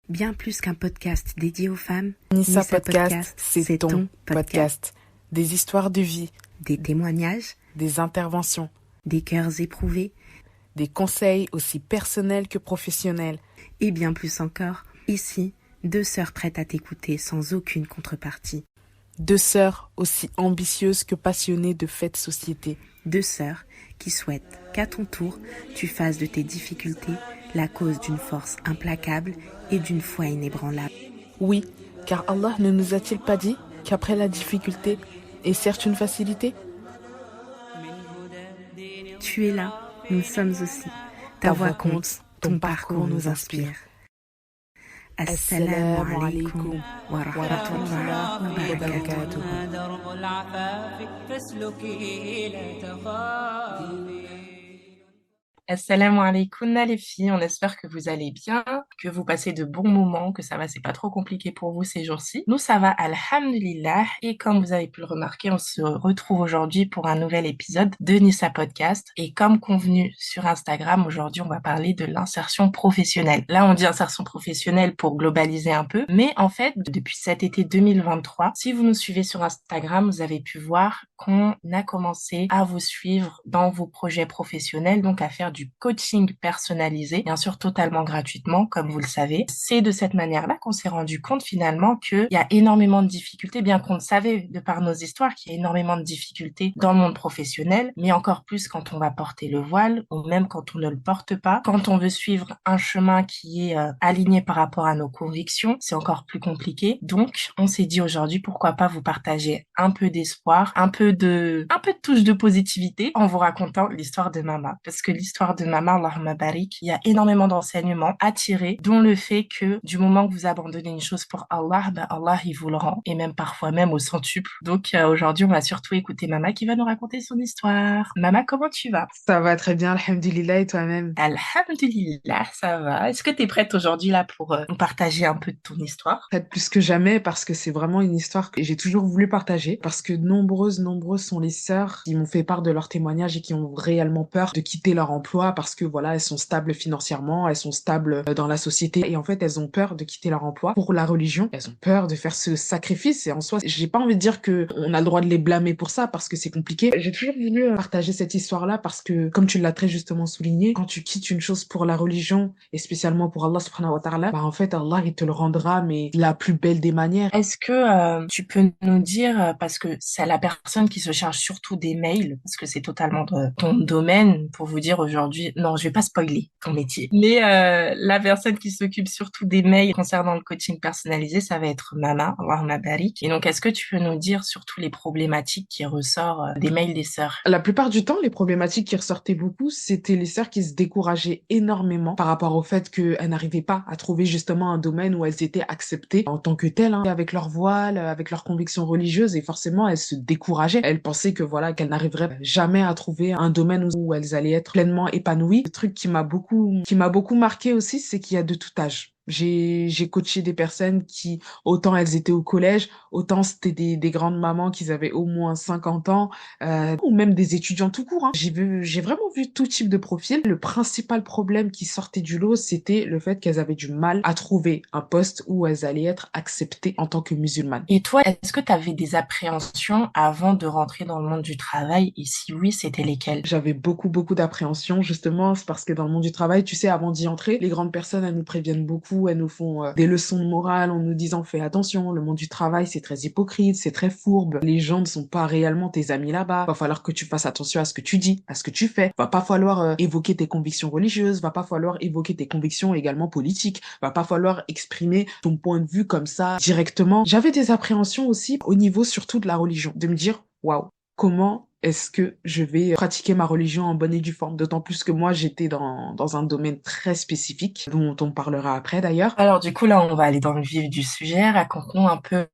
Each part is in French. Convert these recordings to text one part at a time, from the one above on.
Bien plus qu'un podcast dédié aux femmes, Nissa Podcast, c'est ton podcast. Des histoires de vie, des témoignages, des interventions, des cœurs éprouvés, des conseils aussi personnels que professionnels. et bien plus encore. Ici, deux sœurs prêtes à t'écouter sans aucune contrepartie. Deux sœurs aussi ambitieuses que passionnées de faits de société. Deux sœurs qui souhaitent qu'à ton tour, tu fasses de tes difficultés la cause d'une force implacable et d'une foi inébranlable. Oui, car Allah ne nous a-t-il pas dit qu'après la difficulté est certes une facilité? Tu es là, nous sommes aussi. Ta voix compte, ton parcours nous inspire. Assalamu alaikum wa rahmatullahi wa barakatuh. درب العفاف فاسلكي لا تخافي. Assalamu alaikum les filles, on espère que vous allez bien, que vous passez de bons moments, que ça va, c'est pas trop compliqué pour vous ces jours-ci. Nous ça va, alhamdulillah, et comme vous avez pu le remarquer, on se retrouve aujourd'hui pour un nouvel épisode de Nissa Podcast, et comme convenu sur Instagram, aujourd'hui on va parler de l'insertion professionnelle. Là on dit insertion professionnelle pour globaliser un peu, mais en fait, depuis cet été 2023, si vous nous suivez sur Instagram, vous avez pu voir qu'on a commencé à vous suivre dans vos projets professionnels, donc à faire du coaching personnalisé, bien sûr totalement gratuitement, comme vous le savez. C'est de cette manière-là qu'on s'est rendu compte finalement qu'il y a énormément de difficultés, bien qu'on le savait de par nos histoires, qu'il y a énormément de difficultés dans le monde professionnel, mais encore plus quand on va porter le voile, ou même quand on ne le porte pas. Quand on veut suivre un chemin qui est aligné par rapport à nos convictions, c'est encore plus compliqué. Donc, on s'est dit aujourd'hui, pourquoi pas vous partager un peu d'espoir, un peu de touche de positivité en vous racontant l'histoire de Mama. Parce que l'histoire de Mama, Allahumma barik, il y a énormément d'enseignements à tirer, dont le fait que du moment que vous abandonnez une chose pour Allah, ben Allah, il vous le rend, et même parfois même au centuple. Donc aujourd'hui, on va surtout écouter Mama qui va nous raconter son histoire. Mama, comment tu vas? Ça va très bien, alhamdulillah, et toi-même? Alhamdulillah, ça va. Est-ce que tu es prête aujourd'hui là pour nous partager un peu de ton histoire? Peut-être plus que jamais, parce que c'est vraiment une histoire que j'ai toujours voulu partager, parce que nombreuses sont les sœurs qui m'ont fait part de leurs témoignages et qui ont réellement peur de quitter leur emploi parce que voilà, elles sont stables financièrement, elles sont stables dans la société et en fait, elles ont peur de quitter leur emploi pour la religion. Elles ont peur de faire ce sacrifice et en soi, j'ai pas envie de dire que on a le droit de les blâmer pour ça parce que c'est compliqué. J'ai toujours voulu partager cette histoire-là parce que, comme tu l'as très justement souligné, quand tu quittes une chose pour la religion et spécialement pour Allah subhanahu wa ta'ala, bah en fait, Allah, il te le rendra, mais de la plus belle des manières. Est-ce que tu peux nous dire, parce que c'est la personne qui se charge surtout des mails, parce que c'est totalement ton domaine, pour vous dire aujourd'hui, non, je vais pas spoiler ton métier, mais la personne qui s'occupe surtout des mails concernant le coaching personnalisé, ça va être Mama, Allahumma barik. Et donc, est-ce que tu peux nous dire surtout les problématiques qui ressortent des mails des sœurs? La plupart du temps, les problématiques qui ressortaient beaucoup, c'était les sœurs qui se décourageaient énormément par rapport au fait qu'elles n'arrivaient pas à trouver justement un domaine où elles étaient acceptées en tant que telles, hein, avec leur voile, avec leurs convictions religieuses, et forcément, elles se décourageaient. Elles pensaient que voilà, qu'elles n'arriveraient jamais à trouver un domaine où elles allaient être pleinement épanouies. Le truc qui m'a beaucoup marqué aussi, c'est qu'il y a de tout âge. J'ai coaché des personnes qui, autant elles étaient au collège, autant c'était des grandes mamans qui avaient au moins 50 ans, ou même des étudiants tout court, hein. J'ai vraiment vu tout type de profil. Le principal problème qui sortait du lot, c'était le fait qu'elles avaient du mal à trouver un poste où elles allaient être acceptées en tant que musulmanes. Et toi, est-ce que tu avais des appréhensions avant de rentrer dans le monde du travail? Et si oui, c'était lesquelles? J'avais beaucoup d'appréhension, justement, c'est parce que dans le monde du travail, tu sais, avant d'y entrer, les grandes personnes, elles nous préviennent beaucoup, elles nous font des leçons de morale en nous disant fais attention, le monde du travail, c'est très hypocrite, c'est très fourbe, les gens ne sont pas réellement tes amis là-bas, va falloir que tu fasses attention à ce que tu dis, à ce que tu fais, va pas falloir évoquer tes convictions religieuses, va pas falloir évoquer tes convictions également politiques, va pas falloir exprimer ton point de vue comme ça directement. J'avais des appréhensions aussi au niveau surtout de la religion, de me dire waouh, comment est-ce que je vais pratiquer ma religion en bonne et due forme? D'autant plus que moi, j'étais dans un domaine très spécifique, dont on parlera après d'ailleurs. Alors du coup, là, on va aller dans le vif du sujet. Raconte-nous un peu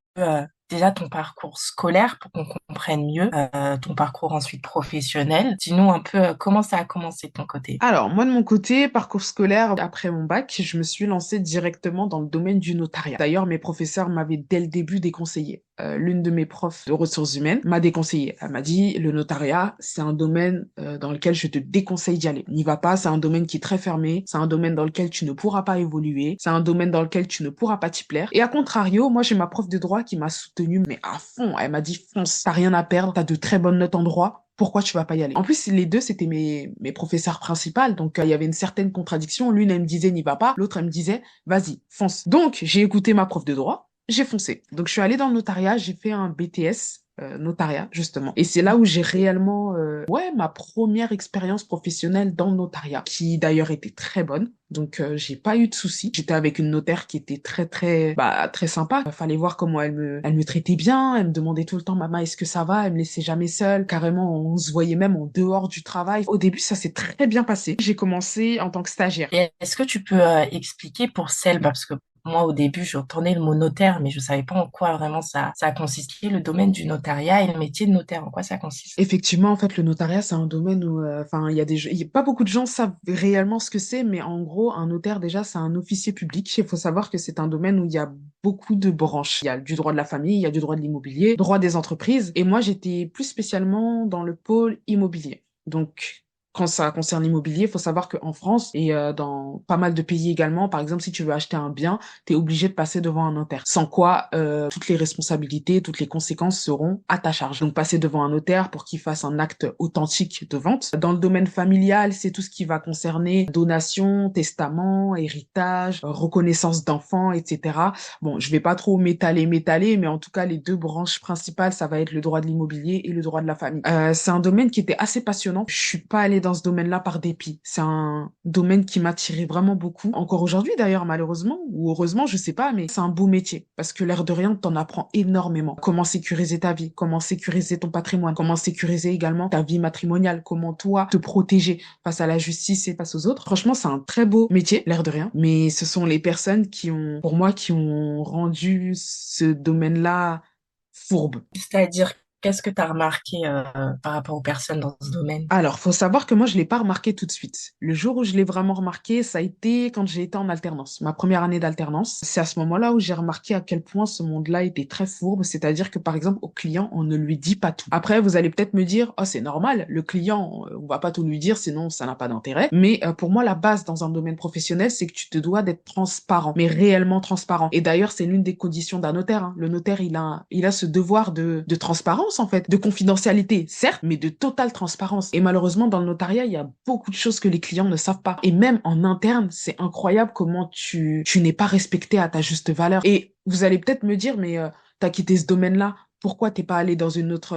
déjà ton parcours scolaire pour qu'on comprenne mieux, ton parcours ensuite professionnel. Dis-nous un peu comment ça a commencé de ton côté. Alors, moi, de mon côté, parcours scolaire, après mon bac, je me suis lancée directement dans le domaine du notariat. D'ailleurs, mes professeurs m'avaient dès le début déconseillé. l'une de mes profs de ressources humaines m'a déconseillé. Elle m'a dit, le notariat, c'est un domaine dans lequel je te déconseille d'y aller. N'y va pas, c'est un domaine qui est très fermé, c'est un domaine dans lequel tu ne pourras pas évoluer, c'est un domaine dans lequel tu ne pourras pas t'y plaire. Et à contrario, moi, j'ai ma prof de droit qui m'a soutenue, mais à fond. Elle m'a dit, fonce, t'as rien à perdre, t'as de très bonnes notes en droit. Pourquoi tu vas pas y aller? En plus, les deux, c'était mes professeurs principales, donc il y avait une certaine contradiction. L'une, elle me disait, n'y va pas, l'autre, elle me disait, vas-y, fonce. Donc, j'ai écouté ma prof de droit, j'ai foncé. Donc, je suis allée dans le notariat, j'ai fait un BTS notariat, justement. Et c'est là où j'ai réellement, ma première expérience professionnelle dans le notariat, qui d'ailleurs était très bonne. Donc, j'ai pas eu de soucis. J'étais avec une notaire qui était très sympa. Fallait voir comment elle me traitait bien. Elle me demandait tout le temps, maman, est-ce que ça va? Elle me laissait jamais seule. Carrément, on se voyait même en dehors du travail. Au début, ça s'est très bien passé. J'ai commencé en tant que stagiaire. Et est-ce que tu peux expliquer pour celle, parce que moi au début j'entendais le mot notaire, mais je savais pas en quoi vraiment ça consistait, le domaine du notariat et le métier de notaire, en quoi ça consiste? Effectivement, en fait, le notariat, c'est un domaine où, il y a pas beaucoup de gens savent réellement ce que c'est, mais en gros, un notaire, déjà, c'est un officier public. Il faut savoir que c'est un domaine où il y a beaucoup de branches. Il y a du droit de la famille, il y a du droit de l'immobilier, droit des entreprises. Et moi, j'étais plus spécialement dans le pôle immobilier. Donc, quand ça concerne l'immobilier, il faut savoir qu'en France et dans pas mal de pays également, par exemple, si tu veux acheter un bien, tu es obligé de passer devant un notaire. Sans quoi, toutes les responsabilités, toutes les conséquences seront à ta charge. Donc, passer devant un notaire pour qu'il fasse un acte authentique de vente. Dans le domaine familial, c'est tout ce qui va concerner donation, testament, héritage, reconnaissance d'enfants, etc. Bon, je vais pas trop m'étaler, mais en tout cas, les deux branches principales, ça va être le droit de l'immobilier et le droit de la famille. C'est un domaine qui était assez passionnant. Je suis pas allée dans ce domaine-là par dépit. C'est un domaine qui m'attirait vraiment beaucoup. Encore aujourd'hui, d'ailleurs, malheureusement, ou heureusement, je sais pas, mais c'est un beau métier. Parce que l'air de rien, t'en apprends énormément. Comment sécuriser ta vie, comment sécuriser ton patrimoine, comment sécuriser également ta vie matrimoniale, comment toi te protéger face à la justice et face aux autres. Franchement, c'est un très beau métier, l'air de rien. Mais ce sont les personnes pour moi, qui ont rendu ce domaine-là fourbe. C'est-à-dire, qu'est-ce que tu as remarqué par rapport aux personnes dans ce domaine? Alors, faut savoir que moi, je l'ai pas remarqué tout de suite. Le jour où je l'ai vraiment remarqué, ça a été quand j'ai été en alternance. Ma première année d'alternance, c'est à ce moment-là où j'ai remarqué à quel point ce monde-là était très fourbe. C'est-à-dire que, par exemple, au client, on ne lui dit pas tout. Après, vous allez peut-être me dire, oh, c'est normal, le client, on va pas tout lui dire, sinon ça n'a pas d'intérêt. Mais pour moi, la base dans un domaine professionnel, c'est que tu te dois d'être transparent, mais réellement transparent. Et d'ailleurs, c'est l'une des conditions d'un notaire, hein. Le notaire, il a ce devoir de transparence, en fait, de confidentialité, certes, mais de totale transparence. Et malheureusement, dans le notariat, il y a beaucoup de choses que les clients ne savent pas. Et même en interne, c'est incroyable comment tu n'es pas respecté à ta juste valeur. Et vous allez peut-être me dire, mais t'as quitté ce domaine-là. Pourquoi t'es pas allé dans une autre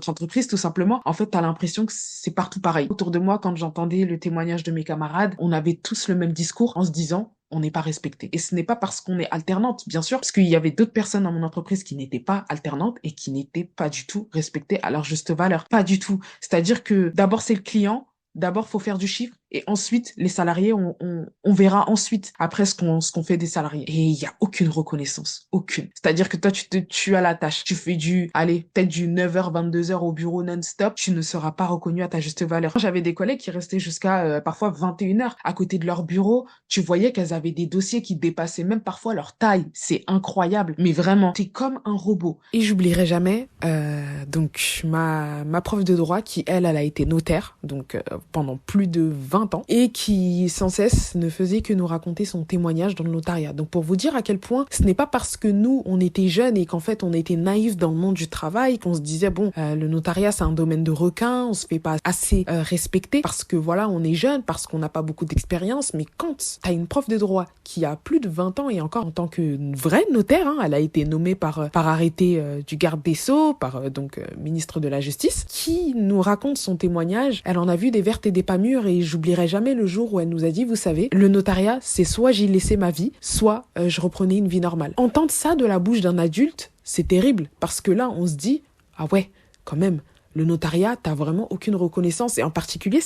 entreprise, tout simplement? En fait, t'as l'impression que c'est partout pareil. Autour de moi, quand j'entendais le témoignage de mes camarades, on avait tous le même discours en se disant, on n'est pas respecté. Et ce n'est pas parce qu'on est alternante, bien sûr, parce qu'il y avait d'autres personnes dans mon entreprise qui n'étaient pas alternantes et qui n'étaient pas du tout respectées à leur juste valeur. Pas du tout. C'est-à-dire que d'abord, c'est le client. D'abord, faut faire du chiffre et ensuite, les salariés, on verra ensuite après ce qu'on fait des salariés. Et il y a aucune reconnaissance, aucune. C'est-à-dire que toi, tu te tues à la tâche. Tu fais peut-être du 9h, 22h au bureau non-stop. Tu ne seras pas reconnu à ta juste valeur. J'avais des collègues qui restaient jusqu'à parfois 21h à côté de leur bureau. Tu voyais qu'elles avaient des dossiers qui dépassaient même parfois leur taille. C'est incroyable. Mais vraiment, t'es comme un robot. Et j'oublierai jamais, donc ma prof de droit qui, elle a été notaire, donc pendant plus de 20 ans, et qui sans cesse ne faisait que nous raconter son témoignage dans le notariat. Donc pour vous dire à quel point ce n'est pas parce que nous on était jeunes et qu'en fait on était naïfs dans le monde du travail qu'on se disait le notariat c'est un domaine de requins, on se fait pas assez respecter parce que voilà on est jeune, parce qu'on n'a pas beaucoup d'expérience. Mais quand t'as une prof de droit qui a plus de 20 ans et encore en tant que vraie notaire, elle a été nommée par arrêté du garde des Sceaux, par ministre de la Justice, qui nous raconte son témoignage. Elle en a vu des vertes et des pas mûres et j'oublierai jamais le jour où elle nous a dit, vous savez, le notariat, c'est soit j'y laissais ma vie, soit je reprenais une vie normale. Entendre ça de la bouche d'un adulte, c'est terrible, parce que là, on se dit, ah ouais, quand même, le notariat, t'as vraiment aucune reconnaissance, et en particulier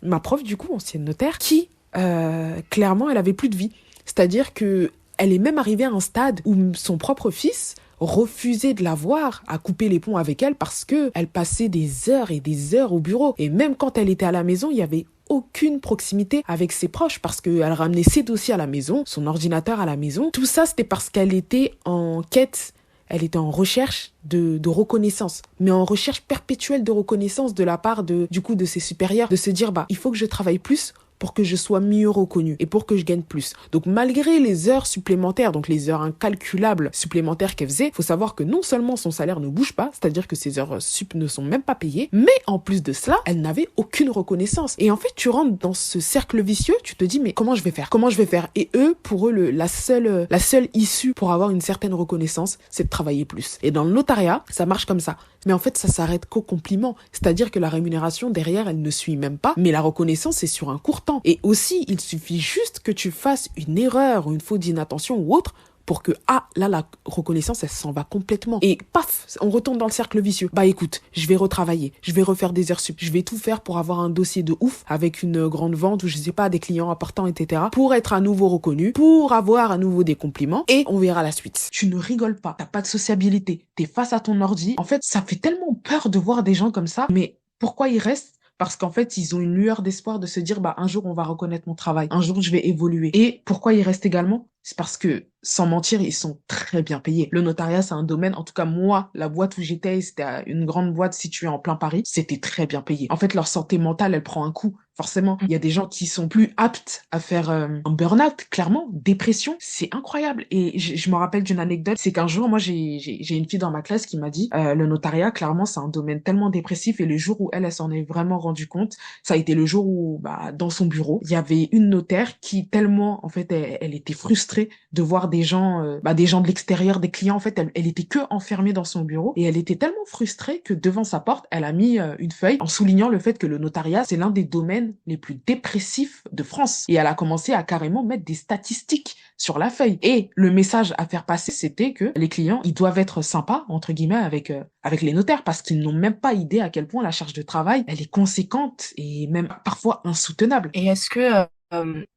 ma prof du coup, ancienne notaire, qui, clairement, elle avait plus de vie. C'est-à-dire que elle est même arrivée à un stade où son propre fils refusait de la voir, à couper les ponts avec elle parce que elle passait des heures et des heures au bureau. Et même quand elle était à la maison, il y avait aucune proximité avec ses proches parce qu'elle ramenait ses dossiers à la maison, son ordinateur à la maison. Tout ça, c'était parce qu'elle était en quête elle était en recherche de reconnaissance, mais en recherche perpétuelle de reconnaissance de la part de ses supérieurs, de se dire, il faut que je travaille plus pour que je sois mieux reconnue et pour que je gagne plus. Donc malgré les heures supplémentaires, donc les heures incalculables supplémentaires qu'elle faisait, faut savoir que non seulement son salaire ne bouge pas, c'est-à-dire que ses heures sup ne sont même pas payées, mais en plus de cela, elle n'avait aucune reconnaissance. Et en fait, tu rentres dans ce cercle vicieux, tu te dis, mais comment je vais faire? Et pour eux, la seule issue pour avoir une certaine reconnaissance, c'est de travailler plus. Et dans le notariat, ça marche comme ça. Mais en fait, ça s'arrête qu'au compliment. C'est-à-dire que la rémunération, derrière, elle ne suit même pas. Mais la reconnaissance, c'est sur un court temps. Et aussi, il suffit juste que tu fasses une erreur ou une faute d'inattention ou autre pour que, là, la reconnaissance, elle s'en va complètement. Et paf, on retombe dans le cercle vicieux. Écoute, je vais retravailler, je vais refaire des heures sup, je vais tout faire pour avoir un dossier de ouf avec une grande vente ou je sais pas, des clients importants, etc. pour être à nouveau reconnu, pour avoir à nouveau des compliments et on verra la suite. Tu ne rigoles pas, t'as pas de sociabilité, t'es face à ton ordi. En fait, ça fait tellement peur de voir des gens comme ça, mais pourquoi ils restent? Parce qu'en fait, ils ont une lueur d'espoir de se dire, un jour, on va reconnaître mon travail. Un jour, je vais évoluer. Et pourquoi ils restent également? C'est parce que, sans mentir, ils sont très bien payés. Le notariat, c'est un domaine, en tout cas, moi, la boîte où j'étais, c'était une grande boîte située en plein Paris, c'était très bien payé. En fait, leur santé mentale, elle prend un coup. Forcément, il y a des gens qui sont plus aptes à faire un burn-out, clairement, dépression, c'est incroyable. Et je me rappelle d'une anecdote, c'est qu'un jour, moi, j'ai une fille dans ma classe qui m'a dit, le notariat, clairement, c'est un domaine tellement dépressif et le jour où elle s'en est vraiment rendu compte, ça a été le jour où, dans son bureau, il y avait une notaire qui tellement, en fait, elle était frustrée de voir des gens de l'extérieur, des clients, en fait, elle était que enfermée dans son bureau et elle était tellement frustrée que devant sa porte, elle a mis une feuille en soulignant le fait que le notariat, c'est l'un des domaines les plus dépressifs de France. Et elle a commencé à carrément mettre des statistiques sur la feuille. Et le message à faire passer, c'était que les clients, ils doivent être sympas, entre guillemets, avec les notaires parce qu'ils n'ont même pas idée à quel point la charge de travail, elle est conséquente et même parfois insoutenable. Et est-ce que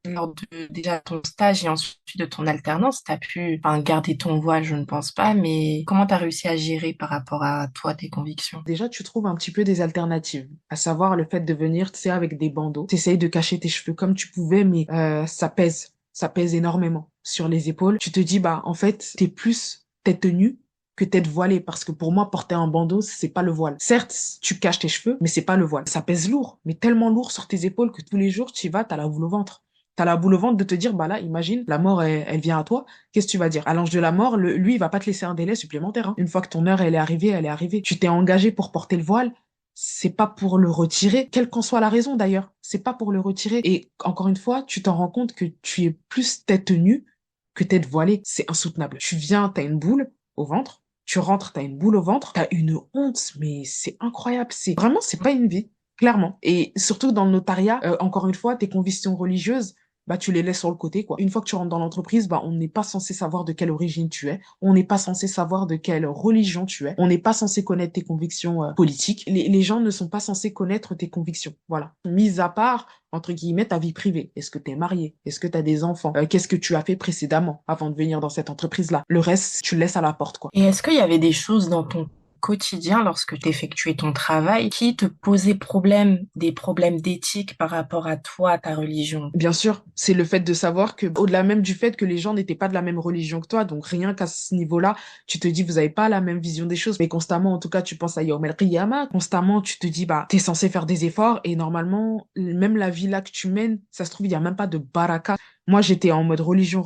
lors de déjà ton stage et ensuite de ton alternance, tu as pu garder ton voile, je ne pense pas, mais comment tu as réussi à gérer par rapport à toi, tes convictions? Déjà, tu trouves un petit peu des alternatives, à savoir le fait de venir, tu sais, avec des bandeaux. Tu essayes de cacher tes cheveux comme tu pouvais, mais ça pèse énormément sur les épaules. Tu te dis, en fait, t'es plus tête nue que tête voilée, parce que pour moi, porter un bandeau, c'est pas le voile. Certes, tu caches tes cheveux, mais c'est pas le voile. Ça pèse lourd, mais tellement lourd sur tes épaules que tous les jours, tu y vas, t'as la boule au ventre. T'as la boule au ventre de te dire, là, imagine, la mort, elle vient à toi. Qu'est-ce que tu vas dire? À l'ange de la mort, lui, il va pas te laisser un délai supplémentaire, hein. Une fois que ton heure, elle est arrivée, elle est arrivée. Tu t'es engagé pour porter le voile. C'est pas pour le retirer, quelle qu'en soit la raison d'ailleurs. C'est pas pour le retirer. Et encore une fois, tu t'en rends compte que tu es plus tête nue que tête voilée. C'est insoutenable. Tu viens, t'as une boule au ventre. Tu rentres, t'as une boule au ventre, t'as une honte, mais c'est incroyable. C'est pas une vie, clairement. Et surtout dans le notariat, encore une fois, tes convictions religieuses, tu les laisses sur le côté, quoi. Une fois que tu rentres dans l'entreprise, on n'est pas censé savoir de quelle origine tu es. On n'est pas censé savoir de quelle religion tu es. On n'est pas censé connaître tes convictions politiques. Les gens ne sont pas censés connaître tes convictions. Voilà. Mis à part, entre guillemets, ta vie privée. Est-ce que t'es marié? Est-ce que t'as des enfants? Qu'est-ce que tu as fait précédemment avant de venir dans cette entreprise-là? Le reste, tu le laisses à la porte, quoi. Et est-ce qu'il y avait des choses dans ton quotidien lorsque tu effectuais ton travail qui te posaient problème, des problèmes d'éthique par rapport à toi, à ta religion? Bien sûr, c'est le fait de savoir que, au-delà même du fait que les gens n'étaient pas de la même religion que toi, donc rien qu'à ce niveau-là, tu te dis, vous avez pas la même vision des choses, mais constamment, en tout cas, tu penses à Yawm el-Qiyamah, constamment, tu te dis, t'es censé faire des efforts, et normalement, même la vie là que tu mènes, ça se trouve, il y a même pas de baraka. Moi, j'étais en mode religion,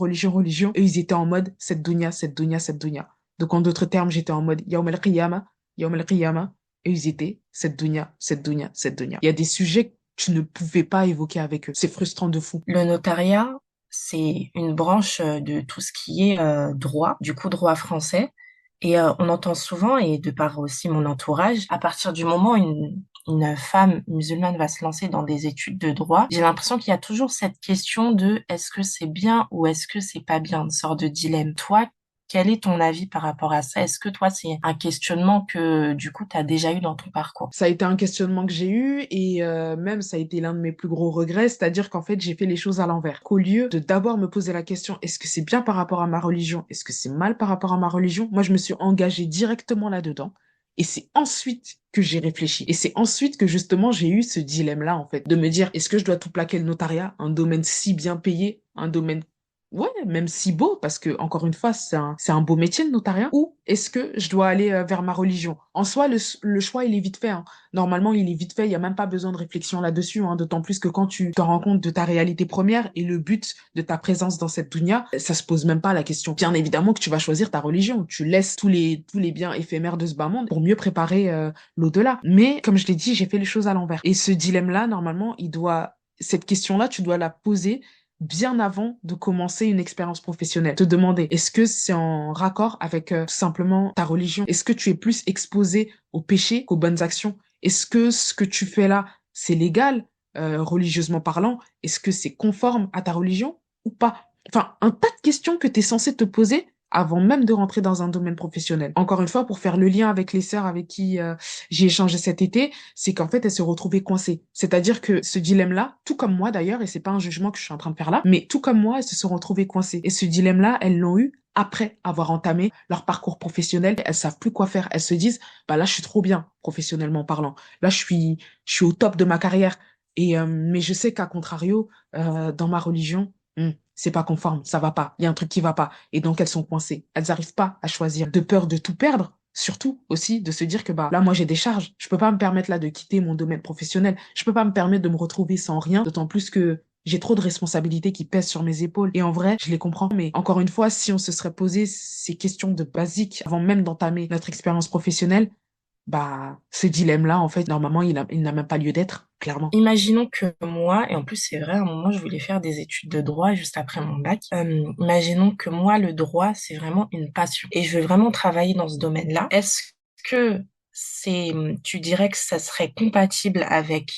et ils étaient en mode cette dunya, cette dunya, cette dunya. Donc, en d'autres termes, j'étais en mode Yawm el-Qiyamah, et ils étaient cette dunya, cette dunya, cette dunya. Il y a des sujets que tu ne pouvais pas évoquer avec eux. C'est frustrant de fou. Le notariat, c'est une branche de tout ce qui est droit, du coup droit français. Et on entend souvent, et de par aussi mon entourage, à partir du moment où une femme musulmane va se lancer dans des études de droit, j'ai l'impression qu'il y a toujours cette question de est-ce que c'est bien ou est-ce que c'est pas bien, une sorte de dilemme. Toi, quel est ton avis par rapport à ça? Est-ce que toi, c'est un questionnement que du coup, tu as déjà eu dans ton parcours? Ça a été un questionnement que j'ai eu et même ça a été l'un de mes plus gros regrets, c'est-à-dire qu'en fait j'ai fait les choses à l'envers. Qu'au lieu de d'abord me poser la question est-ce que c'est bien par rapport à ma religion, est-ce que c'est mal par rapport à ma religion, moi je me suis engagée directement là-dedans. Et c'est ensuite que j'ai réfléchi. Et c'est ensuite que justement j'ai eu ce dilemme-là en fait, de me dire est-ce que je dois tout plaquer le notariat, un domaine si bien payé, un domaine ouais, même si beau, parce que, encore une fois, c'est un beau métier, le notariat, ou est-ce que je dois aller vers ma religion? En soi, le choix, il est vite fait, hein. Normalement, il est vite fait, il n'y a même pas besoin de réflexion là-dessus, hein, d'autant plus que quand tu te rends compte de ta réalité première et le but de ta présence dans cette dunya, ça se pose même pas la question. Bien évidemment que tu vas choisir ta religion, tu laisses tous les biens éphémères de ce bas monde pour mieux préparer l'au-delà. Mais, comme je l'ai dit, j'ai fait les choses à l'envers. Et ce dilemme-là, normalement, cette question-là, tu dois la poser bien avant de commencer une expérience professionnelle. Te demander, est-ce que c'est en raccord avec tout simplement ta religion? Est-ce que tu es plus exposé au péché qu'aux bonnes actions? Est-ce que ce que tu fais là, c'est légal, religieusement parlant? Est-ce que c'est conforme à ta religion ou pas? Enfin, un tas de questions que tu es censé te poser avant même de rentrer dans un domaine professionnel. Encore une fois, pour faire le lien avec les sœurs avec qui j'ai échangé cet été, c'est qu'en fait, elles se retrouvaient coincées. C'est-à-dire que ce dilemme-là, tout comme moi d'ailleurs, et c'est pas un jugement que je suis en train de faire là, mais tout comme moi, elles se sont retrouvées coincées. Et ce dilemme-là, elles l'ont eu après avoir entamé leur parcours professionnel. Elles savent plus quoi faire. Elles se disent, bah là, je suis trop bien, professionnellement parlant. Là, je suis au top de ma carrière. Et mais je sais qu'à contrario, dans ma religion, c'est pas conforme, ça va pas. Il y a un truc qui va pas. Et donc elles sont coincées. Elles n'arrivent pas à choisir, de peur de tout perdre. Surtout aussi de se dire que bah là moi j'ai des charges, je peux pas me permettre là de quitter mon domaine professionnel, je peux pas me permettre de me retrouver sans rien, d'autant plus que j'ai trop de responsabilités qui pèsent sur mes épaules. Et en vrai, je les comprends, mais encore une fois, si on se serait posé ces questions de basique avant même d'entamer notre expérience professionnelle, bah ce dilemme-là en fait normalement il n'a même pas lieu d'être, clairement. Imaginons que moi, et en plus c'est vrai, à un moment je voulais faire des études de droit juste après mon bac, imaginons que moi le droit c'est vraiment une passion et je veux vraiment travailler dans ce domaine-là. Est-ce que tu dirais que ça serait compatible avec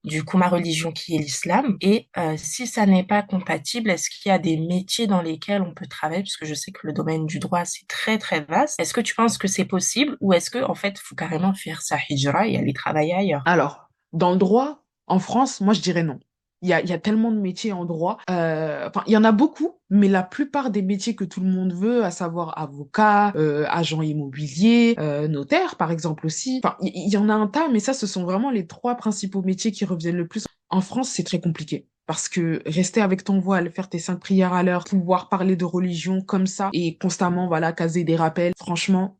du coup ma religion qui est l'islam? Et si ça n'est pas compatible, est-ce qu'il y a des métiers dans lesquels on peut travailler? Parce que je sais que le domaine du droit c'est très très vaste. Est-ce que tu penses que c'est possible ou est-ce que en fait faut carrément faire sa hijra et aller travailler ailleurs? Alors, dans le droit, en France, moi je dirais non. Il y a tellement de métiers en droit. Enfin, il y en a beaucoup, mais la plupart des métiers que tout le monde veut, à savoir avocat, agent immobilier, notaire par exemple aussi. Enfin, il y en a un tas, mais ça, ce sont vraiment les trois principaux métiers qui reviennent le plus. En France, c'est très compliqué. Parce que rester avec ton voile, faire tes 5 prières à l'heure, pouvoir parler de religion comme ça et constamment, voilà, caser des rappels, franchement,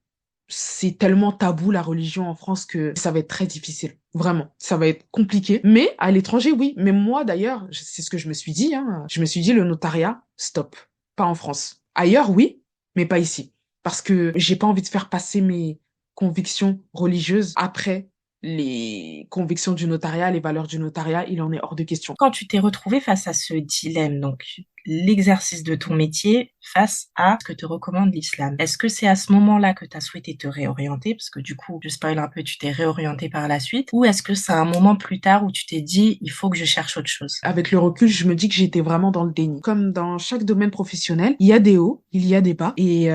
c'est tellement tabou la religion en France que ça va être très difficile. Vraiment, ça va être compliqué. Mais à l'étranger, oui. Mais moi d'ailleurs, c'est ce que je me suis dit, hein. Je me suis dit le notariat, stop. Pas en France. Ailleurs, oui, mais pas ici. Parce que j'ai pas envie de faire passer mes convictions religieuses après les convictions du notariat, les valeurs du notariat, il en est hors de question. Quand tu t'es retrouvé face à ce dilemme, donc l'exercice de ton métier face à ce que te recommande l'islam, est-ce que c'est à ce moment-là que tu as souhaité te réorienter, parce que du coup, je spoil un peu, tu t'es réorienté par la suite, ou est-ce que c'est un moment plus tard où tu t'es dit, il faut que je cherche autre chose? Avec le recul, je me dis que j'étais vraiment dans le déni. Comme dans chaque domaine professionnel, il y a des hauts, il y a des bas, et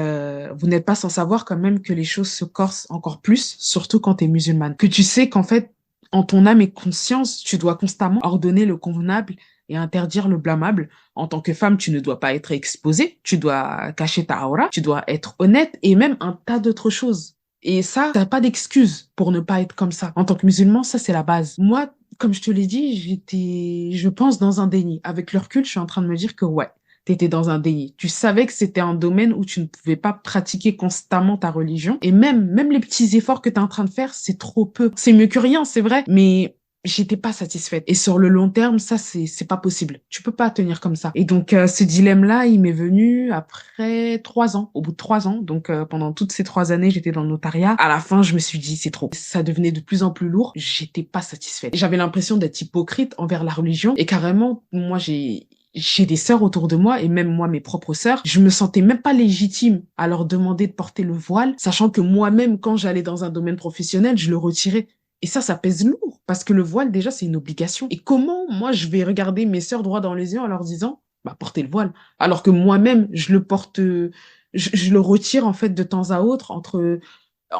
vous n'êtes pas sans savoir quand même que les choses se corsent encore plus, surtout quand t'es musulmane. Que tu sais qu'en fait, en ton âme et conscience, tu dois constamment ordonner le convenable et interdire le blâmable. En tant que femme, tu ne dois pas être exposée, tu dois cacher ta aura, tu dois être honnête, et même un tas d'autres choses. Et ça, t'as pas d'excuse pour ne pas être comme ça. En tant que musulman, ça, c'est la base. Moi, comme je te l'ai dit, je pense, dans un déni. Avec le recul, je suis en train de me dire que ouais, t'étais dans un déni. Tu savais que c'était un domaine où tu ne pouvais pas pratiquer constamment ta religion. Et même les petits efforts que t'es en train de faire, c'est trop peu. C'est mieux que rien, c'est vrai. Mais j'étais pas satisfaite. Et sur le long terme, ça, c'est pas possible. Tu peux pas tenir comme ça. Et donc, ce dilemme-là, il m'est venu après 3 ans. Au bout de 3 ans. Donc, pendant toutes ces 3 années, j'étais dans le notariat. À la fin, je me suis dit, c'est trop. Ça devenait de plus en plus lourd. J'étais pas satisfaite. J'avais l'impression d'être hypocrite envers la religion. Et carrément, moi, j'ai des sœurs autour de moi et même moi, mes propres sœurs, je me sentais même pas légitime à leur demander de porter le voile, sachant que moi-même, quand j'allais dans un domaine professionnel, je le retirais. Et ça pèse lourd, parce que le voile, déjà, c'est une obligation. Et comment, moi, je vais regarder mes sœurs droit dans les yeux en leur disant, bah, portez le voile. Alors que moi-même, je le porte, je le retire, en fait, de temps à autre, entre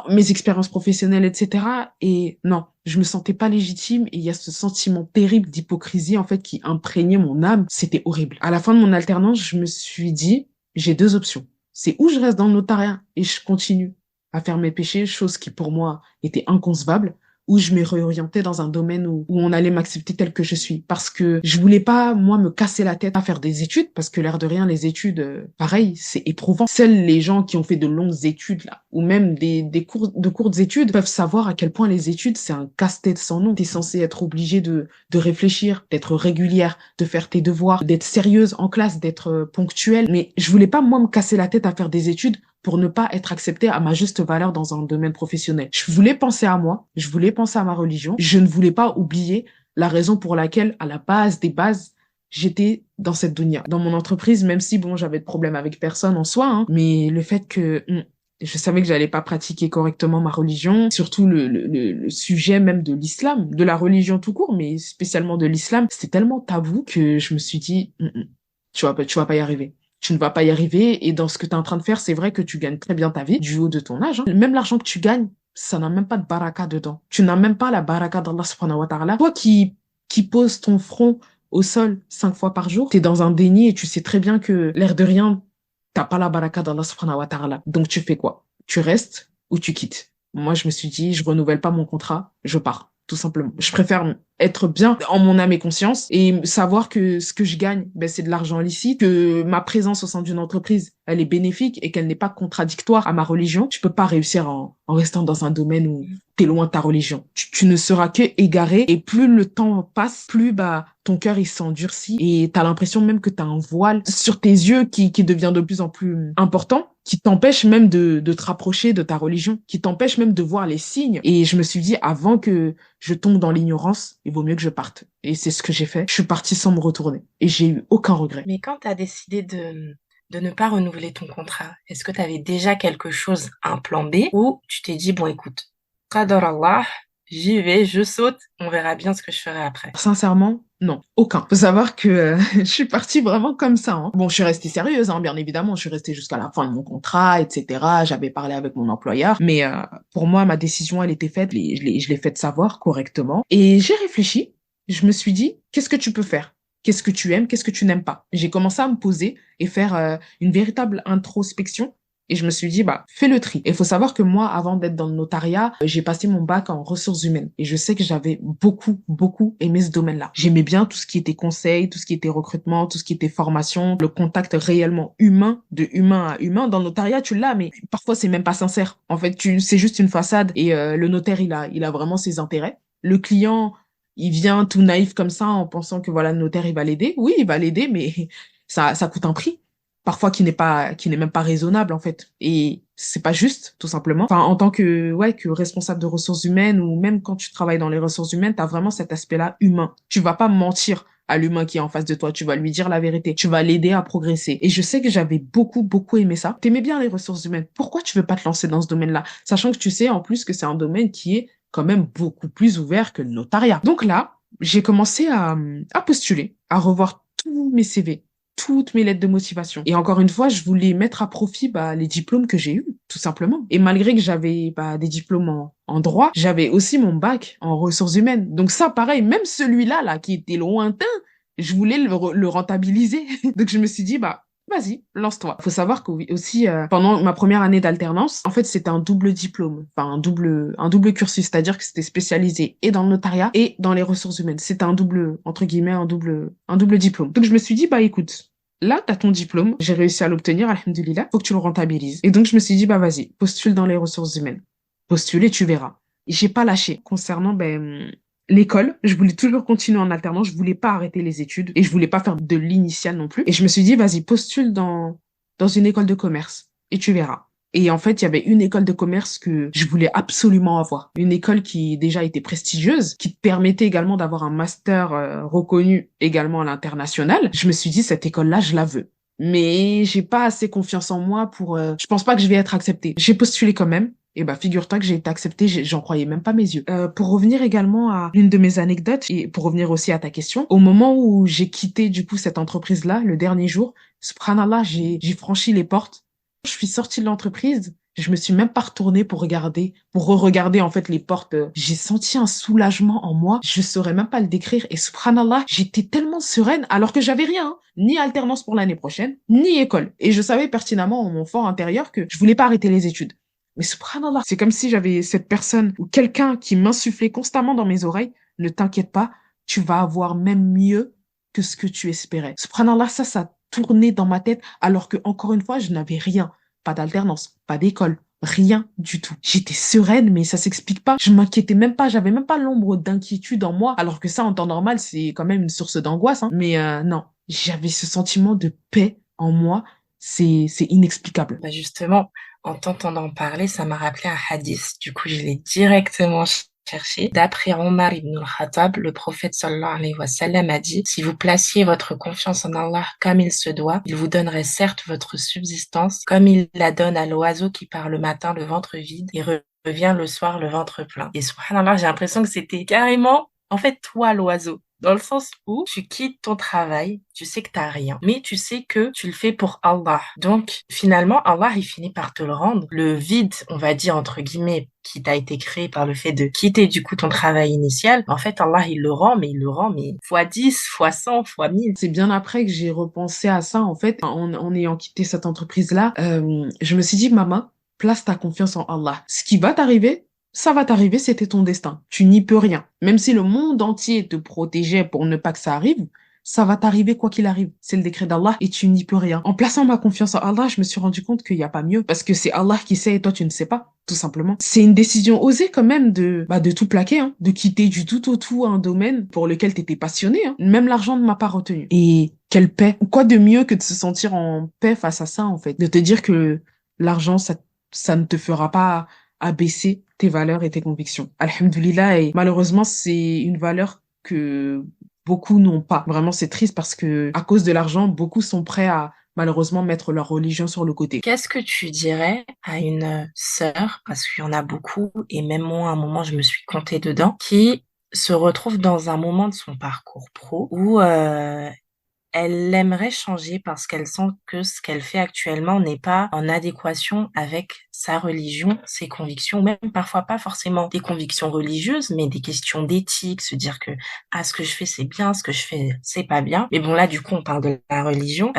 mes expériences professionnelles, etc. Et non, je me sentais pas légitime et il y a ce sentiment terrible d'hypocrisie, en fait, qui imprégnait mon âme. C'était horrible. À la fin de mon alternance, je me suis dit, j'ai deux options. C'est où je reste dans le notariat et je continue à faire mes péchés, chose qui pour moi était inconcevable, où je me réorientais dans un domaine où on allait m'accepter tel que je suis. Parce que je voulais pas, moi, me casser la tête à faire des études, parce que l'air de rien, les études, pareil, c'est éprouvant. Seuls les gens qui ont fait de longues études, là, ou même des courtes études, peuvent savoir à quel point les études, c'est un casse-tête sans nom. T'es censé être obligé de réfléchir, d'être régulière, de faire tes devoirs, d'être sérieuse en classe, d'être ponctuelle. Mais je voulais pas, moi, me casser la tête à faire des études pour ne pas être acceptée à ma juste valeur dans un domaine professionnel. Je voulais penser à moi, je voulais penser à ma religion, je ne voulais pas oublier la raison pour laquelle, à la base des bases, j'étais dans cette dunya. Dans mon entreprise, même si, bon, j'avais de problème avec personne en soi, hein, mais le fait que je savais que j'allais pas pratiquer correctement ma religion, surtout le sujet même de l'islam, de la religion tout court, mais spécialement de l'islam, c'était tellement tabou que je me suis dit, tu vas pas y arriver. Tu ne vas pas y arriver, et dans ce que tu es en train de faire, c'est vrai que tu gagnes très bien ta vie du haut de ton âge, hein. Même l'argent que tu gagnes, ça n'a même pas de baraka dedans. Tu n'as même pas la baraka d'Allah subhanahu wa ta'ala. Toi qui poses ton front au sol 5 fois par jour, t'es dans un déni et tu sais très bien que l'air de rien, t'as pas la baraka d'Allah subhanahu wa ta'ala. Donc tu fais quoi? Tu restes ou tu quittes? Moi, je me suis dit, je renouvelle pas mon contrat, je pars. Tout simplement. Je préfère être bien en mon âme et conscience et savoir que ce que je gagne, ben, c'est de l'argent licite, que ma présence au sein d'une entreprise, elle est bénéfique et qu'elle n'est pas contradictoire à ma religion. Tu peux pas réussir en restant dans un domaine où t'es loin de ta religion. Tu ne seras que égaré, et plus le temps passe, plus ton cœur il s'endurcit et t'as l'impression même que t'as un voile sur tes yeux qui devient de plus en plus important, qui t'empêche même de te rapprocher de ta religion, qui t'empêche même de voir les signes. Et je me suis dit, avant que je tombe dans l'ignorance, il vaut mieux que je parte. Et c'est ce que j'ai fait. Je suis partie sans me retourner. Et j'ai eu aucun regret. Mais quand tu as décidé de ne pas renouveler ton contrat, est-ce que tu avais déjà quelque chose, un plan B, ou tu t'es dit, bon écoute, qadar Allah, j'y vais, je saute, on verra bien ce que je ferai après? Sincèrement, non, aucun. Faut savoir que je suis partie vraiment comme ça, hein. Bon, je suis restée sérieuse, hein, bien évidemment. Je suis restée jusqu'à la fin de mon contrat, etc. J'avais parlé avec mon employeur. Mais pour moi, ma décision, elle était faite. Je l'ai faite savoir correctement. Et j'ai réfléchi. Je me suis dit, qu'est-ce que tu peux faire? Qu'est-ce que tu aimes? Qu'est-ce que tu n'aimes pas? J'ai commencé à me poser et faire une véritable introspection. Et je me suis dit, fais le tri. Et il faut savoir que moi, avant d'être dans le notariat, j'ai passé mon bac en ressources humaines. Et je sais que j'avais beaucoup, beaucoup aimé ce domaine-là. J'aimais bien tout ce qui était conseil, tout ce qui était recrutement, tout ce qui était formation, le contact réellement humain, de humain à humain. Dans le notariat, tu l'as, mais parfois, c'est même pas sincère. En fait, c'est juste une façade. Et le notaire, il a vraiment ses intérêts. Le client, il vient tout naïf comme ça en pensant que voilà, le notaire, il va l'aider. Oui, il va l'aider, mais ça coûte un prix. Parfois qui n'est même pas raisonnable en fait, et c'est pas juste tout simplement. Enfin, en tant que responsable de ressources humaines, ou même quand tu travailles dans les ressources humaines, t'as vraiment cet aspect-là humain. Tu vas pas mentir à l'humain qui est en face de toi, tu vas lui dire la vérité, tu vas l'aider à progresser. Et je sais que j'avais beaucoup beaucoup aimé ça. T'aimais bien les ressources humaines, pourquoi tu veux pas te lancer dans ce domaine-là, sachant que tu sais en plus que c'est un domaine qui est quand même beaucoup plus ouvert que le notariat. Donc là, j'ai commencé à postuler, à revoir tous mes CV, toutes mes lettres de motivation. Et encore une fois, je voulais mettre à profit les diplômes que j'ai eus, tout simplement. Et malgré que j'avais des diplômes en droit, j'avais aussi mon bac en ressources humaines. Donc ça, pareil, même celui-là, là, qui était lointain, je voulais le rentabiliser. Donc je me suis dit, vas-y, lance-toi. Faut savoir que aussi, pendant ma première année d'alternance, en fait, c'était un double diplôme, enfin un double cursus, c'est-à-dire que c'était spécialisé et dans le notariat et dans les ressources humaines. C'était un double, entre guillemets, un double diplôme. Donc je me suis dit, écoute, là, t'as ton diplôme, j'ai réussi à l'obtenir, alhamdoulilah, faut que tu le rentabilises. Et donc je me suis dit, vas-y, postule dans les ressources humaines. Postule et tu verras. Et j'ai pas lâché concernant, l'école. Je voulais toujours continuer en alternance, je voulais pas arrêter les études et je voulais pas faire de l'initiale non plus. Et je me suis dit, vas-y, postule dans une école de commerce et tu verras. Et en fait, il y avait une école de commerce que je voulais absolument avoir. Une école qui déjà était prestigieuse, qui te permettait également d'avoir un master reconnu également à l'international. Je me suis dit, cette école-là, je la veux. Mais j'ai pas assez confiance en moi pour... je pense pas que je vais être acceptée. J'ai postulé quand même. Et figure-toi que j'ai été acceptée, j'en croyais même pas mes yeux. Pour revenir également à l'une de mes anecdotes, et pour revenir aussi à ta question, au moment où j'ai quitté du coup cette entreprise-là, le dernier jour, subhanallah, j'ai franchi les portes. Je suis sortie de l'entreprise, je me suis même pas retournée pour re-regarder en fait les portes. J'ai senti un soulagement en moi, je saurais même pas le décrire. Et subhanallah, j'étais tellement sereine alors que j'avais rien, hein. Ni alternance pour l'année prochaine, ni école. Et je savais pertinemment en mon fort intérieur que je voulais pas arrêter les études. Mais subhanallah, c'est comme si j'avais cette personne ou quelqu'un qui m'insufflait constamment dans mes oreilles. Ne t'inquiète pas, tu vas avoir même mieux que ce que tu espérais. Subhanallah, ça tournait dans ma tête alors que, encore une fois, je n'avais rien. Pas d'alternance, pas d'école, rien du tout. J'étais sereine, mais ça s'explique pas. Je m'inquiétais même pas, j'avais même pas l'ombre d'inquiétude en moi, alors que ça, en temps normal, c'est quand même une source d'angoisse, hein. Mais non, j'avais ce sentiment de paix en moi. C'est inexplicable. Bah justement, en t'entendant parler, ça m'a rappelé un hadith. Du coup, je l'ai directement cherché. D'après Omar ibn al-Khattab, le prophète sallallahu alayhi wa sallam a dit, si vous placiez votre confiance en Allah comme il se doit, il vous donnerait certes votre subsistance, comme il la donne à l'oiseau qui part le matin le ventre vide et revient le soir le ventre plein. Et subhanallah, j'ai l'impression que c'était carrément, en fait, toi, l'oiseau. Dans le sens où tu quittes ton travail, tu sais que t'as rien, mais tu sais que tu le fais pour Allah. Donc, finalement, Allah, il finit par te le rendre. Le vide, on va dire, entre guillemets, qui t'a été créé par le fait de quitter, du coup, ton travail initial. En fait, Allah, il le rend, mais fois 10, fois 100, fois 1000. C'est bien après que j'ai repensé à ça, en fait, en ayant quitté cette entreprise-là. Je me suis dit, maman, place ta confiance en Allah. Ce qui va t'arriver, ça va t'arriver, c'était ton destin. Tu n'y peux rien. Même si le monde entier te protégeait pour ne pas que ça arrive, ça va t'arriver quoi qu'il arrive. C'est le décret d'Allah et tu n'y peux rien. En plaçant ma confiance en Allah, je me suis rendu compte qu'il n'y a pas mieux. Parce que c'est Allah qui sait et toi tu ne sais pas, tout simplement. C'est une décision osée quand même de tout plaquer, hein, de quitter du tout au tout un domaine pour lequel t'étais passionné, hein. Même l'argent ne m'a pas retenu. Et quelle paix. Quoi de mieux que de se sentir en paix face à ça, en fait. De te dire que l'argent, ça ne te fera pas abaisser tes valeurs et tes convictions. Alhamdulillah, et malheureusement, c'est une valeur que beaucoup n'ont pas. Vraiment, c'est triste parce que à cause de l'argent, beaucoup sont prêts à malheureusement mettre leur religion sur le côté. Qu'est-ce que tu dirais à une sœur, parce qu'il y en a beaucoup, et même moi, à un moment, je me suis comptée dedans, qui se retrouve dans un moment de son parcours pro où elle aimerait changer parce qu'elle sent que ce qu'elle fait actuellement n'est pas en adéquation avec sa religion, ses convictions, même parfois pas forcément des convictions religieuses, mais des questions d'éthique, se dire que ah ce que je fais c'est bien, ce que je fais c'est pas bien. Mais bon là du coup on parle de la religion.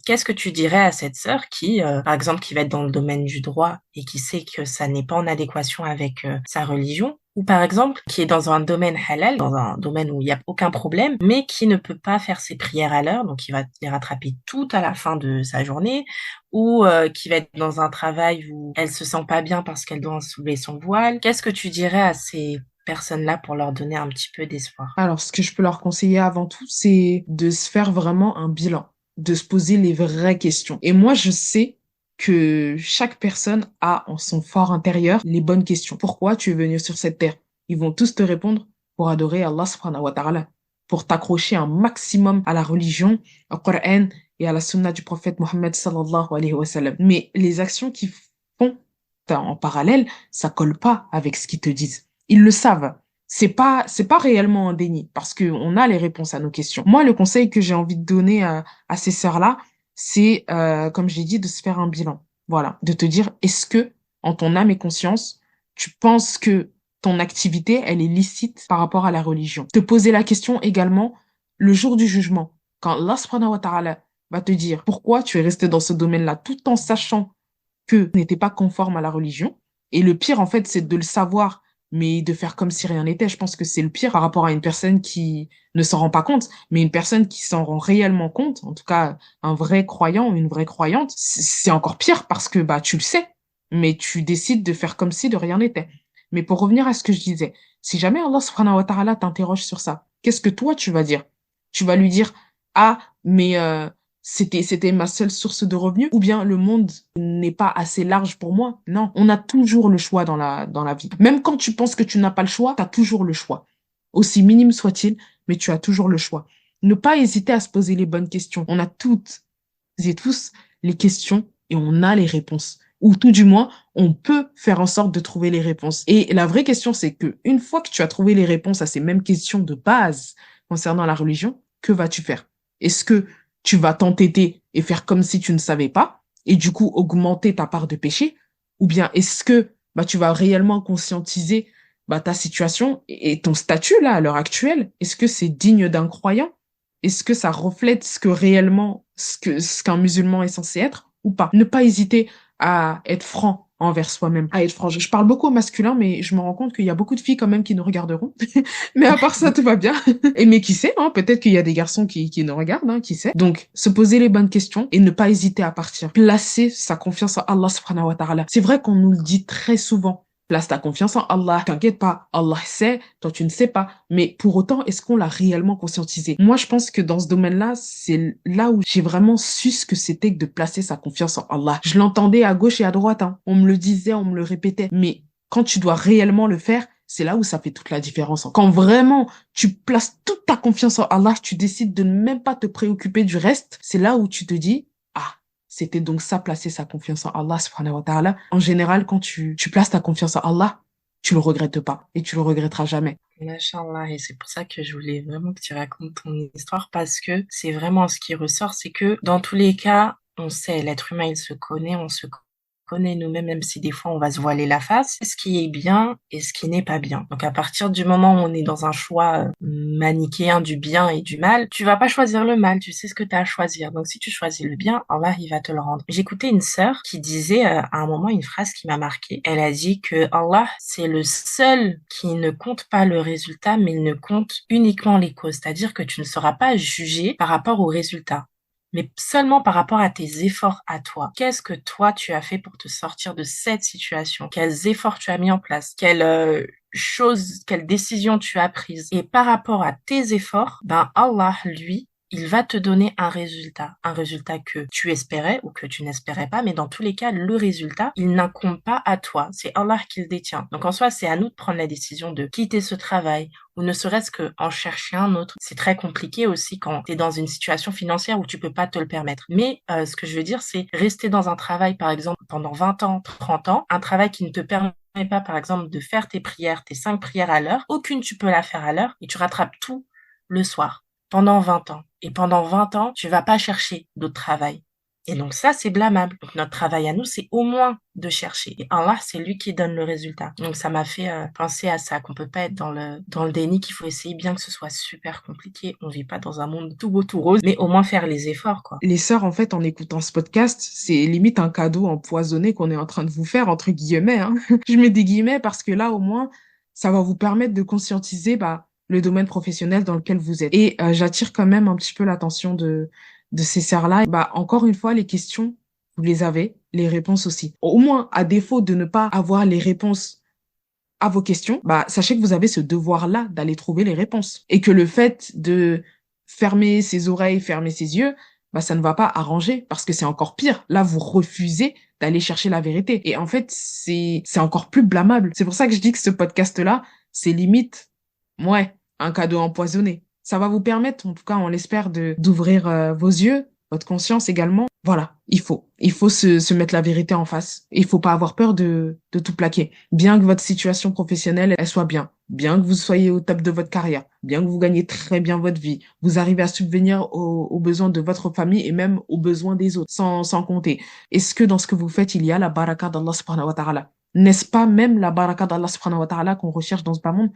Qu'est-ce que tu dirais à cette sœur qui, par exemple, qui va être dans le domaine du droit et qui sait que ça n'est pas en adéquation avec sa religion? Ou par exemple, qui est dans un domaine halal, dans un domaine où il n'y a aucun problème, mais qui ne peut pas faire ses prières à l'heure, donc il va les rattraper tout à la fin de sa journée, ou qui va être dans un travail où elle se sent pas bien parce qu'elle doit soulever son voile. Qu'est-ce que tu dirais à ces personnes-là pour leur donner un petit peu d'espoir? Alors, ce que je peux leur conseiller avant tout, c'est de se faire vraiment un bilan, de se poser les vraies questions. Et moi, je sais que chaque personne a en son fort intérieur les bonnes questions. Pourquoi tu es venu sur cette terre? Ils vont tous te répondre pour adorer Allah subhanahu wa ta'ala, pour t'accrocher un maximum à la religion, au Coran et à la sunna du prophète Mohammed sallallahu alayhi wa sallam. Mais les actions qu'ils font en parallèle, ça colle pas avec ce qu'ils te disent. Ils le savent. C'est pas réellement un déni parce que on a les réponses à nos questions. Moi, le conseil que j'ai envie de donner à ces sœurs-là, c'est, comme j'ai dit, de se faire un bilan. Voilà, de te dire, est-ce que, en ton âme et conscience, tu penses que ton activité, elle est licite par rapport à la religion? Te poser la question également le jour du jugement, quand Allah subhanahu wa ta'ala va te dire pourquoi tu es resté dans ce domaine-là, tout en sachant que tu n'étais pas conforme à la religion. Et le pire, en fait, c'est de le savoir, mais de faire comme si rien n'était. Je pense que c'est le pire par rapport à une personne qui ne s'en rend pas compte, mais une personne qui s'en rend réellement compte, en tout cas un vrai croyant ou une vraie croyante, c'est encore pire parce que bah tu le sais, mais tu décides de faire comme si de rien n'était. Mais pour revenir à ce que je disais, si jamais Allah subhanahu wa ta'ala t'interroge sur ça, qu'est-ce que toi tu vas dire? Tu vas lui dire, ah, mais c'était ma seule source de revenus, ou bien le monde n'est pas assez large pour moi. Non, on a toujours le choix dans la vie. Même quand tu penses que tu n'as pas le choix, tu as toujours le choix. Aussi minime soit-il, mais tu as toujours le choix. Ne pas hésiter à se poser les bonnes questions. On a toutes et tous les questions et on a les réponses. Ou tout du moins, on peut faire en sorte de trouver les réponses. Et la vraie question, c'est que une fois que tu as trouvé les réponses à ces mêmes questions de base concernant la religion, que vas-tu faire? Est-ce que tu vas t'entêter et faire comme si tu ne savais pas et du coup augmenter ta part de péché? Ou bien est-ce que bah, tu vas réellement conscientiser bah, ta situation et ton statut là à l'heure actuelle? Est-ce que c'est digne d'un croyant? Est-ce que ça reflète ce que réellement, ce qu'un musulman est censé être ou pas? Ne pas hésiter à être franc envers soi-même, à être franche. Je parle beaucoup au masculin, mais je me rends compte qu'il y a beaucoup de filles quand même qui nous regarderont. Mais à part ça, tout va bien. Et mais qui sait, hein, peut-être qu'il y a des garçons qui nous regardent, hein, qui sait. Donc, se poser les bonnes questions et ne pas hésiter à partir. Placer sa confiance en Allah subhanahu wa ta'ala. C'est vrai qu'on nous le dit très souvent. Place ta confiance en Allah. T'inquiète pas. Allah sait, toi tu ne sais pas. Mais pour autant, est-ce qu'on l'a réellement conscientisé? Moi, je pense que dans ce domaine-là, c'est là où j'ai vraiment su ce que c'était que de placer sa confiance en Allah. Je l'entendais à gauche et à droite, hein. On me le disait, on me le répétait. Mais quand tu dois réellement le faire, c'est là où ça fait toute la différence. Quand vraiment tu places toute ta confiance en Allah, tu décides de ne même pas te préoccuper du reste, c'est là où tu te dis, ah, c'était donc ça, placer sa confiance en Allah, subhanahu wa ta'ala. En général, quand tu places ta confiance en Allah, tu le regrettes pas et tu le regretteras jamais. Machallah, et c'est pour ça que je voulais vraiment que tu racontes ton histoire parce que c'est vraiment ce qui ressort, c'est que dans tous les cas, on sait, l'être humain, il se connaît, on se connaît nous-mêmes, même si des fois on va se voiler la face, ce qui est bien et ce qui n'est pas bien. Donc à partir du moment où on est dans un choix manichéen du bien et du mal, tu vas pas choisir le mal, tu sais ce que tu as à choisir. Donc si tu choisis le bien, Allah il va te le rendre. J'écoutais une sœur qui disait à un moment une phrase qui m'a marquée. Elle a dit que Allah c'est le seul qui ne compte pas le résultat, mais il ne compte uniquement les causes. C'est-à-dire que tu ne seras pas jugé par rapport au résultat, mais seulement par rapport à tes efforts à toi. Qu'est-ce que toi tu as fait pour te sortir de cette situation? Quels efforts tu as mis en place? Quelles choses, quelles décisions tu as prises? Et par rapport à tes efforts, ben Allah, lui, il va te donner un résultat que tu espérais ou que tu n'espérais pas, mais dans tous les cas, le résultat, il n'incombe pas à toi. C'est Allah qui le détient. Donc en soi, c'est à nous de prendre la décision de quitter ce travail ou ne serait-ce que en chercher un autre. C'est très compliqué aussi quand tu es dans une situation financière où tu peux pas te le permettre. Mais ce que je veux dire, c'est rester dans un travail, par exemple, pendant 20 ans, 30 ans, un travail qui ne te permet pas, par exemple, de faire tes prières, tes 5 prières à l'heure. Aucune, tu peux la faire à l'heure et tu rattrapes tout le soir pendant 20 ans. Et pendant 20 ans, tu vas pas chercher d'autre travail. Et donc ça, c'est blâmable. Donc notre travail à nous, c'est au moins de chercher. Et Allah, c'est lui qui donne le résultat. Donc ça m'a fait penser à ça, qu'on peut pas être dans le déni, qu'il faut essayer, bien que ce soit super compliqué. On vit pas dans un monde tout beau, tout rose, mais au moins faire les efforts, quoi. Les sœurs, en fait, en écoutant ce podcast, c'est limite un cadeau empoisonné qu'on est en train de vous faire, entre guillemets, hein. Je mets des guillemets parce que là, au moins, ça va vous permettre de conscientiser, le domaine professionnel dans lequel vous êtes. Et j'attire quand même un petit peu l'attention de ces sœurs-là. Encore une fois, les questions, vous les avez, les réponses aussi. Au moins, à défaut de ne pas avoir les réponses à vos questions, sachez que vous avez ce devoir-là d'aller trouver les réponses. Et que le fait de fermer ses oreilles, fermer ses yeux, ça ne va pas arranger parce que c'est encore pire. Là, vous refusez d'aller chercher la vérité. Et en fait, c'est encore plus blâmable. C'est pour ça que je dis que ce podcast-là, c'est limite, ouais, un cadeau empoisonné. Ça va vous permettre, en tout cas, on l'espère, d'ouvrir vos yeux, votre conscience également. Voilà, il faut se mettre la vérité en face. Il faut pas avoir peur de tout plaquer. Bien que votre situation professionnelle, elle soit bien que vous soyez au top de votre carrière, bien que vous gagnez très bien votre vie, vous arrivez à subvenir aux besoins de votre famille et même aux besoins des autres, sans compter. Est-ce que dans ce que vous faites, il y a la baraka d'Allah subhanahu wa ta'ala? N'est-ce pas même la baraka d'Allah subhanahu wa ta'ala qu'on recherche dans ce bas monde?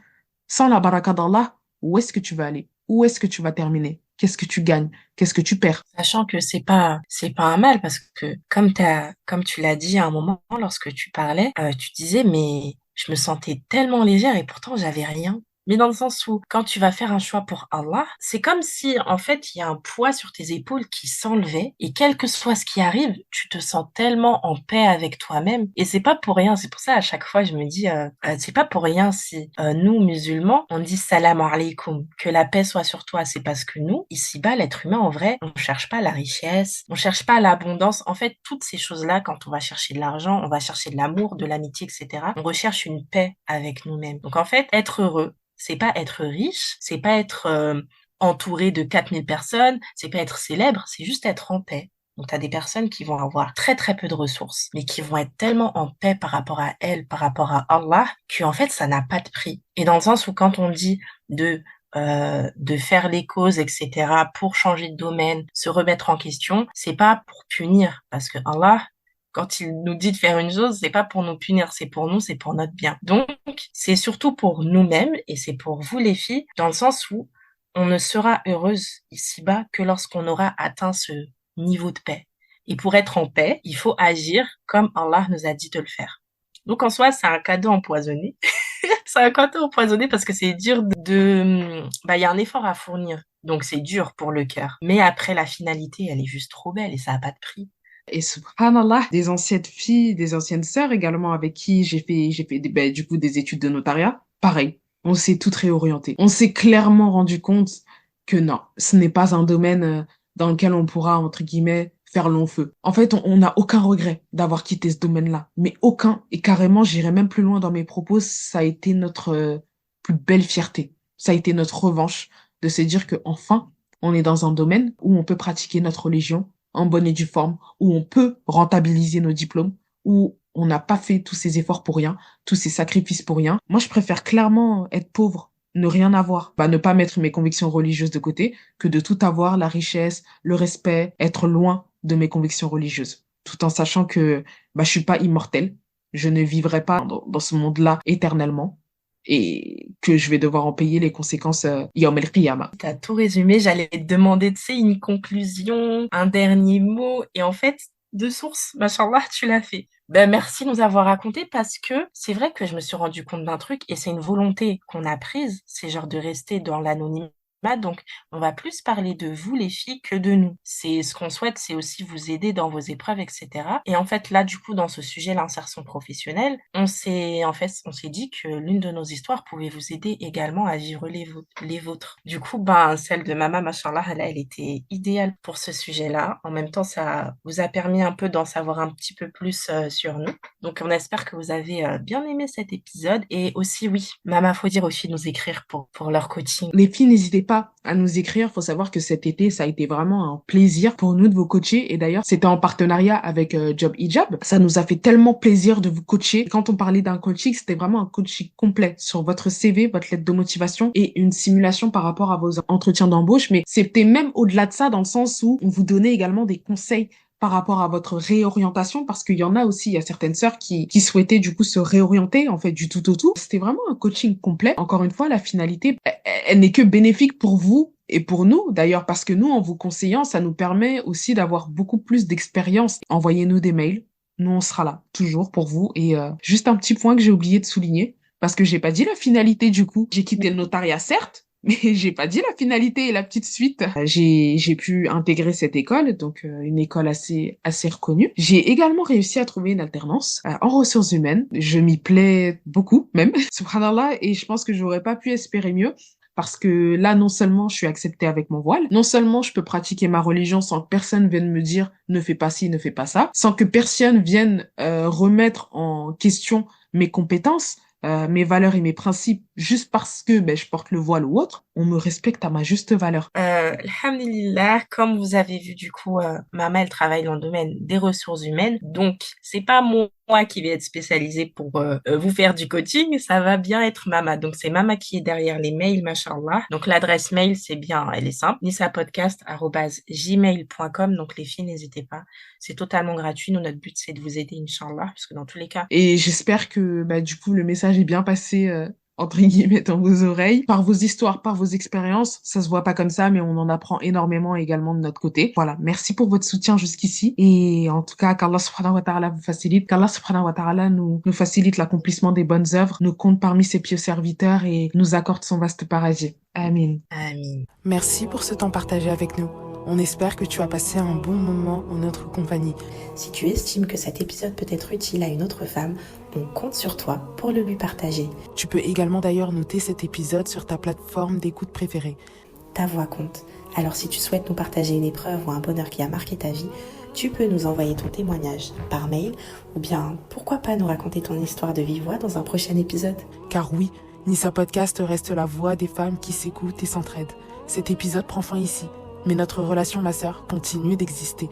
Sans la baraka d'Allah, où est-ce que tu vas aller? Où est-ce que tu vas terminer? Qu'est-ce que tu gagnes? Qu'est-ce que tu perds? Sachant que c'est pas un mal parce que comme tu l'as dit à un moment lorsque tu parlais, tu disais mais je me sentais tellement légère et pourtant j'avais rien. Mais dans le sens où quand tu vas faire un choix pour Allah, c'est comme si en fait il y a un poids sur tes épaules qui s'enlevait et quel que soit ce qui arrive, tu te sens tellement en paix avec toi-même et c'est pas pour rien. C'est pour ça à chaque fois je me dis c'est pas pour rien si nous musulmans on dit salam alaikum, que la paix soit sur toi. C'est parce que nous ici-bas l'être humain en vrai on cherche pas la richesse, on cherche pas l'abondance. En fait toutes ces choses-là quand on va chercher de l'argent, on va chercher de l'amour, de l'amitié, etc. On recherche une paix avec nous-mêmes. Donc en fait être heureux c'est pas être riche, c'est pas être entouré de 4000 personnes, c'est pas être célèbre, c'est juste être en paix. Donc, t'as des personnes qui vont avoir très très peu de ressources, mais qui vont être tellement en paix par rapport à elles, par rapport à Allah, qu'en fait, ça n'a pas de prix. Et dans le sens où quand on dit de faire les causes, etc., pour changer de domaine, se remettre en question, c'est pas pour punir, parce que Allah, quand il nous dit de faire une chose, c'est pas pour nous punir, c'est pour nous, c'est pour notre bien. Donc, c'est surtout pour nous-mêmes et c'est pour vous les filles, dans le sens où on ne sera heureuse ici-bas que lorsqu'on aura atteint ce niveau de paix. Et pour être en paix, il faut agir comme Allah nous a dit de le faire. Donc en soi, c'est un cadeau empoisonné. C'est un cadeau empoisonné parce que c'est dur il y a un effort à fournir. Donc c'est dur pour le cœur. Mais après, la finalité, elle est juste trop belle et ça n'a pas de prix. Et subhanallah, des anciennes filles, des anciennes sœurs également avec qui j'ai fait du coup des études de notariat. Pareil, on s'est toutes réorientées. On s'est clairement rendu compte que non, ce n'est pas un domaine dans lequel on pourra, entre guillemets, faire long feu. En fait, on n'a aucun regret d'avoir quitté ce domaine-là. Mais aucun. Et carrément, j'irai même plus loin dans mes propos, ça a été notre plus belle fierté. Ça a été notre revanche de se dire que enfin, on est dans un domaine où on peut pratiquer notre religion en bonne et due forme, où on peut rentabiliser nos diplômes, où on n'a pas fait tous ces efforts pour rien, tous ces sacrifices pour rien. Moi, je préfère clairement être pauvre, ne rien avoir, ne pas mettre mes convictions religieuses de côté, que de tout avoir, la richesse, le respect, être loin de mes convictions religieuses, tout en sachant que je suis pas immortelle, je ne vivrai pas dans ce monde-là éternellement, et que je vais devoir en payer les conséquences Yawm el-Qiyamah. T'as tout résumé, j'allais te demander, tu sais, une conclusion, un dernier mot, et en fait, de source, machallah, tu l'as fait. Ben, merci de nous avoir raconté parce que c'est vrai que je me suis rendu compte d'un truc et c'est une volonté qu'on a prise, c'est genre de rester dans l'anonymat. Donc, on va plus parler de vous, les filles, que de nous. C'est ce qu'on souhaite, c'est aussi vous aider dans vos épreuves, etc. Et en fait, là, du coup, dans ce sujet, l'insertion professionnelle, on s'est dit que l'une de nos histoires pouvait vous aider également à vivre les vôtres. Du coup, celle de Mama, machallah, elle était idéale pour ce sujet-là. En même temps, ça vous a permis un peu d'en savoir un petit peu plus sur nous. Donc, on espère que vous avez bien aimé cet épisode. Et aussi, oui, Mama, faut dire aux filles de nous écrire pour leur coaching. Les filles, n'hésitez pas à nous écrire. Faut savoir que cet été, ça a été vraiment un plaisir pour nous de vous coacher. Et d'ailleurs, c'était en partenariat avec Job Hijab. Ça nous a fait tellement plaisir de vous coacher. Quand on parlait d'un coaching, c'était vraiment un coaching complet sur votre CV, votre lettre de motivation et une simulation par rapport à vos entretiens d'embauche. Mais c'était même au-delà de ça, dans le sens où on vous donnait également des conseils par rapport à votre réorientation, parce qu'il y en a aussi, il y a certaines sœurs qui souhaitaient du coup se réorienter, en fait, du tout au tout. C'était vraiment un coaching complet. Encore une fois, la finalité, elle n'est que bénéfique pour vous et pour nous, d'ailleurs, parce que nous, en vous conseillant, ça nous permet aussi d'avoir beaucoup plus d'expérience. Envoyez-nous des mails. Nous, on sera là, toujours pour vous. Et juste un petit point que j'ai oublié de souligner, parce que j'ai pas dit la finalité du coup. J'ai quitté le notariat, certes, mais j'ai pas dit la finalité et la petite suite. J'ai pu intégrer cette école, donc une école assez reconnue. J'ai également réussi à trouver une alternance en ressources humaines. Je m'y plais beaucoup même, subhanallah, et je pense que j'aurais pas pu espérer mieux. Parce que là, non seulement je suis acceptée avec mon voile, non seulement je peux pratiquer ma religion sans que personne vienne me dire ne fais pas ci, ne fais pas ça, sans que personne vienne remettre en question mes compétences, mes valeurs et mes principes juste parce que je porte le voile ou autre, on me respecte à ma juste valeur. Alhamdulillah, comme vous avez vu du coup, Mama elle travaille dans le domaine des ressources humaines, donc c'est pas moi qui vais être spécialisée pour vous faire du coaching, ça va bien être Mama. Donc c'est Mama qui est derrière les mails, machallah. Donc l'adresse mail elle est simple, nisapodcast@gmail.com. Donc les filles, n'hésitez pas, c'est totalement gratuit. Nous, notre but c'est de vous aider, Inch'Allah, parce que dans tous les cas. Et j'espère que du coup le message est bien passé entre guillemets dans vos oreilles, par vos histoires, par vos expériences. Ça se voit pas comme ça, mais on en apprend énormément également de notre côté. Voilà, merci pour votre soutien jusqu'ici. Et en tout cas, qu'Allah subhanahu wa ta'ala vous facilite, qu'Allah subhanahu wa ta'ala nous facilite l'accomplissement des bonnes œuvres, nous compte parmi ses pieux serviteurs et nous accorde son vaste paradis. Amin. Amin. Merci pour ce temps partagé avec nous. On espère que tu as passé un bon moment en notre compagnie. Si tu estimes que cet épisode peut être utile à une autre femme, on compte sur toi pour le lui partager. Tu peux également d'ailleurs noter cet épisode sur ta plateforme d'écoute préférée. Ta voix compte. Alors si tu souhaites nous partager une épreuve ou un bonheur qui a marqué ta vie, tu peux nous envoyer ton témoignage par mail ou bien pourquoi pas nous raconter ton histoire de vive voix dans un prochain épisode. Car oui, Nissa Podcast reste la voix des femmes qui s'écoutent et s'entraident. Cet épisode prend fin ici, mais notre relation, ma sœur, continue d'exister.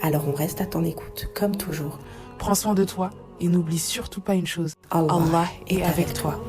Alors on reste à ton écoute, comme toujours. Prends soin de toi et n'oublie surtout pas une chose. Allah est avec toi.